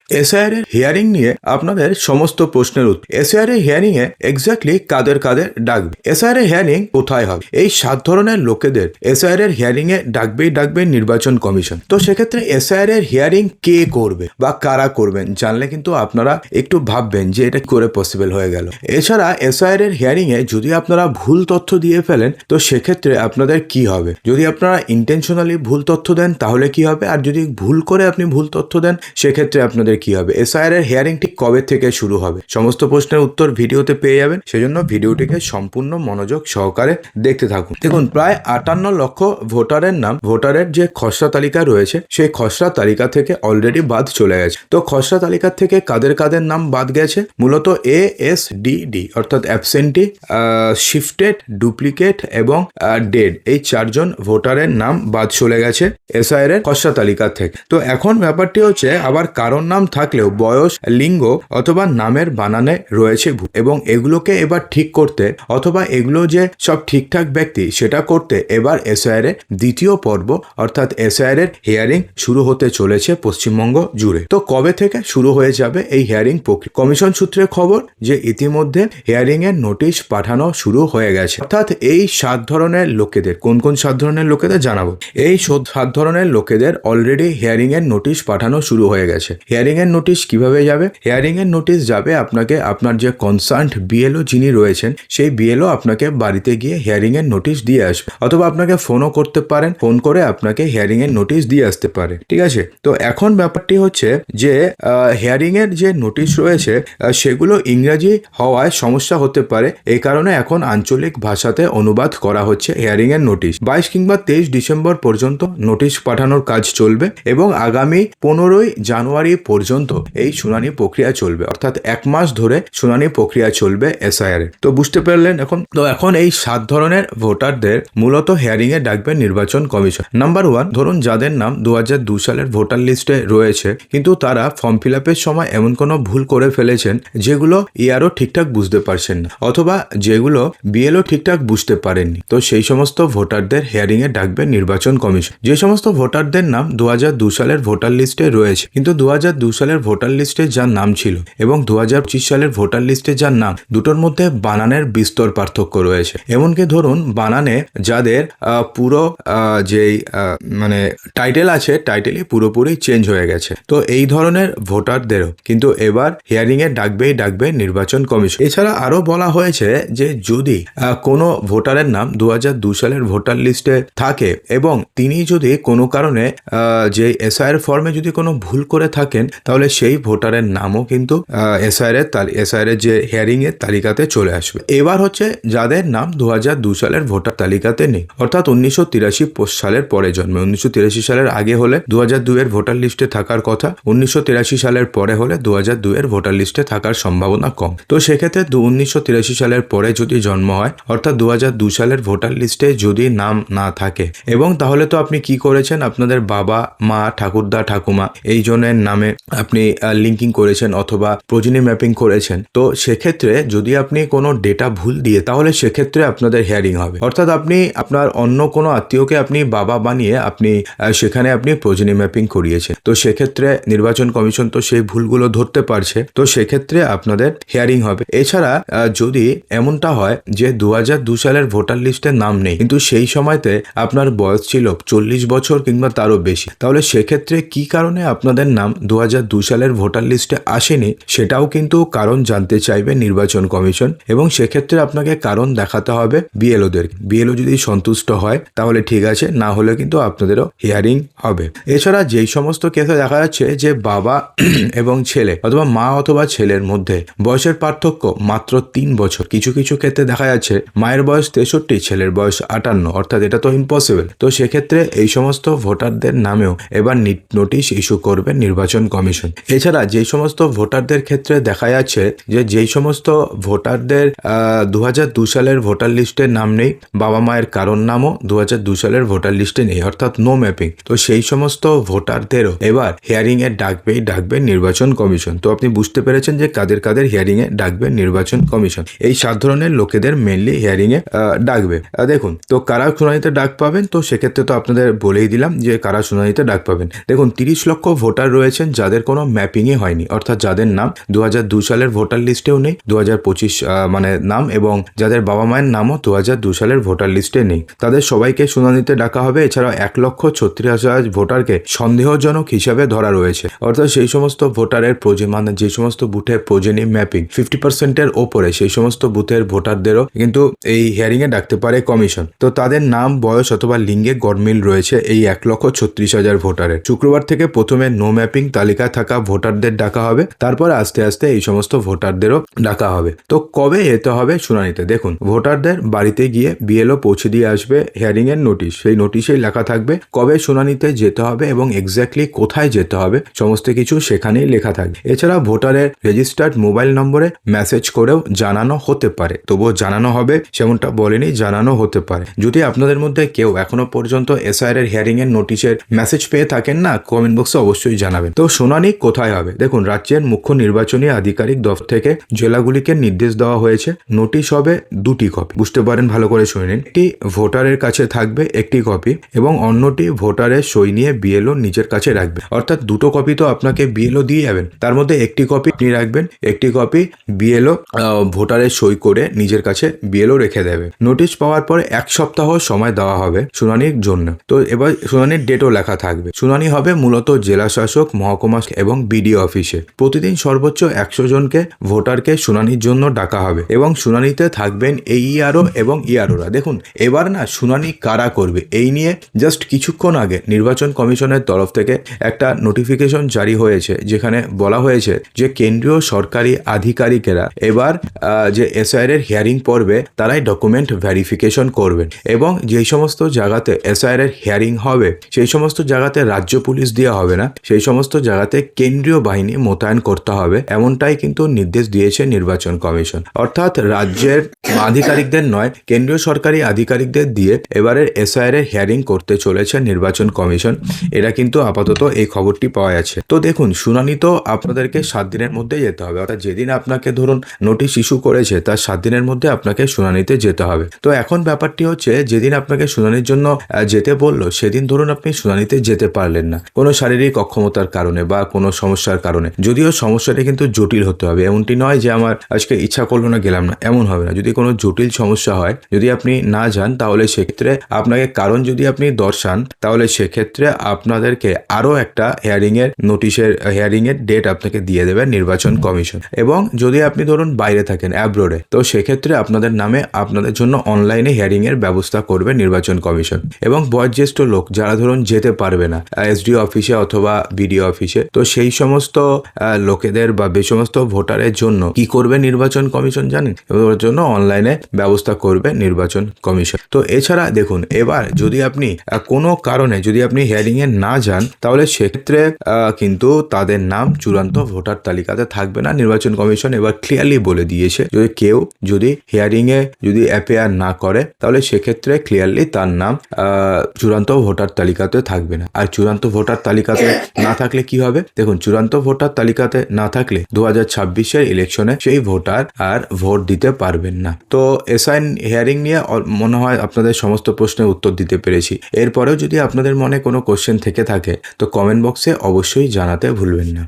SIR এর hearing নিয়ে আপনাদের সমস্ত প্রশ্নের উত্তর। এসআইআর এর হিয়ারিং এ এক্স্যাক্টলি কাদের কাদের ডাকবে, এসআইআর এর হিয়ারিং কোথায় হবে, এই 7 ধরনের লোকেদের এসআইআর এর হিয়ারিং এ ডাকবে নির্বাচন কমিশন। তো সেক্ষেত্রে এসআইআর এর হিয়ারিং কে করবে বা কারা করবেন জানলে কিন্তু আপনারা একটু ভাববেন যে এটা করে পসিবল হয়ে গেল। এছাড়া এসআইআর এর হিয়ারিং এ যদি আপনারা ভুল তথ্য দিয়ে ফেলেন তো সেক্ষেত্রে আপনাদের কি হবে, যদি আপনারা ইন্টেনশনালি ভুল তথ্য দেন তাহলে কি হবে, আর যদি ভুল করে আপনি ভুল তথ্য দেন সেক্ষেত্রে আপনাদের কি হবে, এসআইআর এর হিয়ারিং ঠিক কবে থেকে শুরু হবে, সমস্ত প্রশ্নের উত্তর ভিডিওতে পেয়ে যাবেন। সেজন্য ভিডিওটিকে সম্পূর্ণ মনোযোগ সহকারে দেখতে থাকুন। দেখুন, প্রায় 58 লক্ষ ভোটারের নাম ভোটারের যে খসড়া তালিকা রয়েছে সেই খসড়া তালিকা থেকে অলরেডি বাদ চলে গেছে। তো খসড়া তালিকা থেকে কাদের কাদের নাম বাদ গেছে, মূলত ASDD অর্থাৎ অ্যাবসেন্টি, শিফটেড, ডুপ্লিকেট এবং ডেড, এই 4 জন ভোটারের নাম বাদ চলে গেছে এসআইআর এর খসড়া তালিকা থেকে। তো এখন ব্যাপারটি হচ্ছে আবার কারোর নাম থাকলেও বয়স, লিঙ্গ অথবা নামের বানানে রয়েছে ভুল, এবং এগুলোকে এবার ঠিক করতে অথবা এগুলো যে সব ঠিকঠাক ব্যক্তি সেটা করতে এবার এসআইআর এর দ্বিতীয় পর্ব অর্থাৎ এসআইআর এর হিয়ারিং শুরু হতে চলেছে পশ্চিমবঙ্গ জুড়ে। তো কবে থেকে শুরু হয়ে যাবে এই হিয়ারিং প্রক্রিয়া? কমিশন সূত্রে খবর যে ইতিমধ্যে হিয়ারিং এর নোটিশ পাঠানো শুরু হয়ে গেছে। অর্থাৎ এই 7 ধরনের লোকেদের, কোন কোন 7 ধরনের লোকেদের জানাবো। এই 7 ধরনের লোকেদের অলরেডি হিয়ারিং এর নোটিশ পাঠানো শুরু হয়ে গেছে। হিয়ারিং এর নোটিশ কিভাবে যাবে? হিয়ারিং এর নোটিশ যাবে আপনাকে আপনার যে কনসার্নড বিএলও যিনি রয়েছেন সেই বিএলও আপনাকে বাড়িতে গিয়ে হিয়ারিং এর নোটিশ দিয়ে আসবে, অথবা আপনাকে ফোনও করতে পারেন, ফোন করে আপনাকে হিয়ারিং এর নোটিশ দিয়ে আসতে পারে। ঠিক আছে, তো এখন ব্যাপারটি হচ্ছে যে হিয়ারিং এর যে নোটিশ রয়েছে সেগুলো ইংরাজি হওয়ায় সমস্যা হতে পারে, এই কারণে এখন আঞ্চলিক ভাষাতে অনুবাদ করা হচ্ছে হিয়ারিং এর নোটিশ। 22 কিংবা 23 ডিসেম্বর পর্যন্ত নোটিশ পাঠানোর কাজ চলবে এবং আগামী 15 জানুয়ারি পর্যন্ত এই শুনানি প্রক্রিয়া চলবে, অর্থাৎ 1 মাস ধরে শুনানি প্রক্রিয়া চলবে এসআইআর এর। তো বুঝতে পারলেন এখন এই 7 ধরনের ভোটারদের মূলত হিয়ারিং এ ডাকবে নির্বাচন কমিশন। নাম্বার 1, ধরুন যাদের নাম 2002 সালের ভোটার লিস্টে রয়েছে কিন্তু তারা ফর্ম ফিল আপের সময় এমন কোনো ভুল করে ফেলেছেন যেগুলো ইয়ারও ঠিকঠাক বুঝতে পারছেন না, অথবা যেগুলো বিএলও ঠিকঠাক বুঝতে পারেননি। তো সেই সমস্ত ভোটারদের হিয়ারিং এ ডাকবে নির্বাচন কমিশন। যে সমস্ত ভোটারদের নাম 2002 সালের ভোটার লিস্টে রয়েছে কিন্তু 2002 সালের ভোটার লিস্টে যার নাম ছিল এবং 2025 সালের ভোটার লিস্টে যার নাম, দুটোর মধ্যে বানানের বিস্তর পার্থক্য রয়েছে। এমনকি ধরুন বানানে যাদের পুরো যেই মানে টাইটেল আছে, টাইটেলই পুরোপুরি চেঞ্জ হয়ে গেছে। তো এই ধরনের ভোটারদেরও কিন্তু এবার হিয়ারিং এ ডাকবে নির্বাচন কমিশন। এছাড়া আরো বলা হয়েছে যে যদি কোনো ভোটারের নাম 2002 সালের ভোটার লিস্টে থাকে এবং তিনি যদি কোনো কারণে যে ফর্মে যদি কোনো ভুল করে থাকেন তাহলে সেই ভোটারের নামও কিন্তু এসআইআর এর যে হিয়ারিং এর তালিকাতে চলে আসবে। এবার হচ্ছে যাদের নাম 2002 সালের ভোটার তালিকাতে নেই, অর্থাৎ 1983 সালের পরে জন্মে। 1983 সালের আগে হলে 2002 এর ভোটার লিস্টে থাকার কথা, 1983 সালের পরে হলে 2002 এর ভোটার লিস্টে থাকার সম্ভাবনা কম। তো সেক্ষেত্রে 1983 সালের পরে যদি জন্ম হয় অর্থাৎ 2002 সালের ভোটার লিস্টে যদি নাম না থাকে, এবং তাহলে তো আপনি কি করেছেন, আপনাদের বাবা মা, ঠাকুরদা, ঠাকুমা এই জনের নামে আপনি লিঙ্কিং করেছেন অথবা প্রোজেনি ম্যাপিং করেছেন। তো সেক্ষেত্রে যদি আপনি কোনো ডেটা ভুল দিয়ে তাহলে সেক্ষেত্রে আপনাদের হিয়ারিং হবে, অর্থাৎ আপনি আপনার অন্য কোনো আত্মীয়কে আপনি বাবা বানিয়ে আপনি সেখানে আপনি প্রোজেনি ম্যাপিং করিয়েছেন। তো সেক্ষেত্রে নির্বাচন কমিশন তো সেই ভুলগুলো ধরতে পারছে, তো সেক্ষেত্রে আপনাদের হিয়ারিং হবে। এছাড়া যদি এমনটা হয় যে 2002 সালের ভোটার লিস্টে নাম নেই কিন্তু সেই সময়তে আপনার বয়স ছিল 40 বছর কিংবা তারও বেশি, তাহলে সেক্ষেত্রে কি কারণে আপনাদের নাম 2002 সালের ভোটার লিস্টে আসেনি সেটাও কিন্তু কারণ জানতে চাইবে নির্বাচন কমিশন, এবং সেক্ষেত্রে আপনাকে কারণ দেখাতে হবে বিএলওদের। বিএলও যদি সন্তুষ্ট হয় তাহলে ঠিক আছে, না হলে কিন্তু আপনাদেরও হিয়ারিং হবে। এছাড়া যেই সমস্ত কেসে দেখা যাচ্ছে যে বাবা এবং ছেলে অথবা মা অথবা ছেলের মধ্যে বয়সের পার্থক্য মাত্র 3 বছর, কিছু কিছু ক্ষেত্রে দেখা যাচ্ছে মায়ের বয়স 63, ছেলের বয়স 58, অর্থাৎ এটা তো ইম্পসিবল। তো সেক্ষেত্রে এই সমস্ত ভোটারদের নামেও এবার নোটিশ ইস্যু করবে নির্বাচন কমিশন। এছাড়া যেই সমস্ত ভোটারদের ক্ষেত্রে দেখা যাচ্ছে যে যেই সমস্ত ভোটারদের 2002 সালের ভোটার লিস্টে নাম নেই, বাবা মায়ের কারণ নামও 2002 সালের ভোটার লিস্টে নেই, অর্থাৎ নো ম্যাপিং, তো সেই সমস্ত ভোটারদেরও এবার হিয়ারিং এ ডাকবে নির্বাচন কমিশন। তো আপনি বুঝতে পেরেছেন যে কাদের কাদের হিয়ারিং এ ডাকবে নির্বাচন কমিশন। এই 7 ধরনের লোকেদের মেনলি হিয়ারিং এ ডাকবে। দেখুন, তো কারা শুনানিতে ডাক পাবেন, তো সেক্ষেত্রে তো আপনাদের বলেই দিলাম যে কারা শুনানিতে ডাক পাবেন। দেখুন, 30 লক্ষ ভোটার রয়েছেন যাদের যাদের কোনো ম্যাপিংই হয়নি, অর্থাৎ যাদের নাম 2002 সালের ভোটার লিস্টেও নেই, 2025 মানে নাম, এবং যাদের বাবা মায়ের নামও 2002 সালের ভোটার লিস্টে নেই, তাদের সবাইকে শুনানিতে ডাকা হবে। এছাড়াও 1,36,000 ভোটারকে সন্দেহজনক হিসাবে ধরা রয়েছে, অর্থাৎ সেই সমস্ত ভোটারের মানে যে সমস্ত বুথে প্রোজেনি ম্যাপিং 50%-এর ওপরে সেই সমস্ত বুথের ভোটারদেরও কিন্তু এই হিয়ারিং এ ডাকতে পারে কমিশন। তো তাদের নাম, বয়স অথবা লিঙ্গে গরমিল রয়েছে এই 1,36,000 ভোটারের। শুক্রবার থেকে প্রথমে নো ম্যাপিং তালিকায় থাকা ভোটারদের ডাকা হবে, তারপর আস্তে আস্তে এই সমস্ত ভোটারদেরও ডাকা হবে। তো কবে যেতে হবে শুনানিতে? দেখুন, ভোটারদের বাড়িতে গিয়ে বিএলও পৌঁছে দিয়ে আসবে হিয়ারিং এর নোটিশ। সেই নোটিশেই লেখা থাকবে কবে শুনানিতে যেতে হবে এবং এক্স্যাক্টলি কোথায় যেতে হবে, সমস্ত কিছু সেখানেই লেখা থাকবে। এছাড়া ভোটারের রেজিস্টার্ড মোবাইল নম্বরে মেসেজ করেও জানানো হতে পারে, তবুও জানানো হবে সেমনটা বলেনি, জানানো হতে পারে। যদি আপনাদের মধ্যে কেউ এখনো পর্যন্ত এসআইআর এর হিয়ারিং এর নোটিশের মেসেজ পেয়ে থাকেন না, কমেন্ট বক্সে অবশ্যই জানাবেন। তো শুনানি কোথায় হবে? দেখুন, রাজ্যের মুখ্য নির্বাচনী আধিকারিক দফতর থেকে জেলাগুলিকে নির্দেশ দেওয়া হয়েছে, নোটিশ হবে 2টি কপি। বুঝতে পারেন, ভালো করে শুনে নিন। একটি ভোটারের কাছে থাকবে একটি কপি এবং অন্যটি ভোটারের সই নিয়ে বিএলও নিজের কাছে রাখবে। অর্থাৎ 2টো কপি তো আপনাকে বিএলও দিয়ে যাবেন, তার মধ্যে একটি কপি আপনি রাখবেন, একটি কপি বিএলও ভোটারের সই করে নিজের কাছে বিএলও রেখে দেবে। নোটিশ পাওয়ার পরে 1 সপ্তাহ সময় দেওয়া হবে শুনানির জন্য। তো এবার শুনানির ডেটও লেখা থাকবে। শুনানি হবে মূলত জেলা শাসক, মহকুমা এবং বিডিও অফিসে। প্রতিদিন সর্বোচ্চ 100 জনকে ভোটারকে শুনানির জন্য ডাকা হবে এবং শুনানিতে থাকবেন এইআরও এবং ইআরওরা। দেখুন, এবার না শুনানি কারা করবে এই নিয়ে জাস্ট কিছুক্ষণ আগে নির্বাচন কমিশনের তরফ থেকে একটা নোটিফিকেশন জারি হয়েছে, যেখানে বলা হয়েছে যে কেন্দ্রীয় সরকারি আধিকারিকেরা এবার যে এসআইআর এর হিয়ারিং পড়বে তারাই ডকুমেন্ট ভেরিফিকেশন করবেন এবং যেই সমস্ত জায়গাতে এসআইআর এর হিয়ারিং হবে সেই সমস্ত জায়গাতে রাজ্য পুলিশ দেওয়া হবে না, সেই সমস্ত জায়গাতে কেন্দ্রীয় বাহিনী মোতায়েন করতে হবে, এমনটাই কিন্তু নির্দেশ দিয়েছে নির্বাচন কমিশন। অর্থাৎ রাজ্যের আধিকারিকদের নয়, কেন্দ্রীয় সরকারি আধিকারিকদের দিয়ে এবারের এসআইআর এর হিয়ারিং করতে চলেছে নির্বাচন কমিশন। এটা কিন্তু আপাতত এই খবরটি পাওয়া যাচ্ছে। তো দেখুন, শুনানি তো আপনাদেরকে 7 দিনের মধ্যে যেতে হবে, অর্থাৎ যেদিন আপনাকে ধরুন নোটিশ ইস্যু করেছে তার 7 দিনের মধ্যে আপনাকে শুনানিতে যেতে হবে। তো এখন ব্যাপারটি হচ্ছে, যেদিন আপনাকে শুনানির জন্য যেতে বললো সেদিন ধরুন আপনি শুনানিতে যেতে পারলেন না কোনো শারীরিক অক্ষমতার কারণে বা কোনো সমস্যার কারণে। যদিও সমস্যাটা কিন্তু জটিল হতে হবে, এমনটি নয় যে আমার আজকে ইচ্ছা করলো না গেলাম না, এমন হবে না। যদি কোনো জটিল সমস্যা হয়, যদি আপনি না যান, তাহলে সেক্ষেত্রে আপনাকে কারণ যদি আপনি দর্শান, তাহলে সেক্ষেত্রে আপনাদেরকে আরও একটা হিয়ারিং এর নোটিশের হিয়ারিং এর ডেট আপনাকে দিয়ে দেবে নির্বাচন কমিশন। এবং যদি আপনি ধরুন বাইরে থাকেন, অ্যাব্রোডে, তো সেক্ষেত্রে আপনাদের নামে আপনাদের জন্য অনলাইনে হিয়ারিং এর ব্যবস্থা করবে নির্বাচন কমিশন। এবং বয়োজ্যেষ্ঠ লোক যারা ধরুন যেতে পারবে না এসডিও অফিসে অথবা বিডিও অফিসে, তো সেই সমস্ত লোকেদের বা যে সমস্ত ভোটারের জন্য কি করবে নির্বাচন কমিশন জানেন? ওর জন্য অনলাইনে ব্যবস্থা করবে নির্বাচন কমিশন। তো এছাড়া দেখুন, এবার যদি আপনি কোনো কারণে যদি আপনি হিয়ারিং এ না যান, তাহলে সেক্ষেত্রে কিন্তু তাদের নাম চূড়ান্ত ভোটার তালিকাতে থাকবে না। নির্বাচন কমিশন এবার ক্লিয়ারলি বলে দিয়েছে, যদি কেউ যদি হিয়ারিং এ যদি অ্যাপিয়ার না করে, তাহলে সেক্ষেত্রে ক্লিয়ারলি তার নাম চূড়ান্ত ভোটার তালিকাতে থাকবে না। আর চূড়ান্ত ভোটার তালিকাতে না থাকলে কি হবে? দেখুন, চূড়ান্ত ভোটার তালিকাতে না থাকলে 2026-এর ইলেকশনে সেই ভোটার আর ভোট দিতে পারবেন না। তো এসআইআর হিয়ারিং নিয়ে মনে হয় আপনাদের সমস্ত প্রশ্নের উত্তর দিতে পেরেছি। এরপরেও যদি আপনাদের মনে কোনো কোশ্চেন থেকে থাকে তো কমেন্ট বক্সে অবশ্যই জানাতে ভুলবেন না।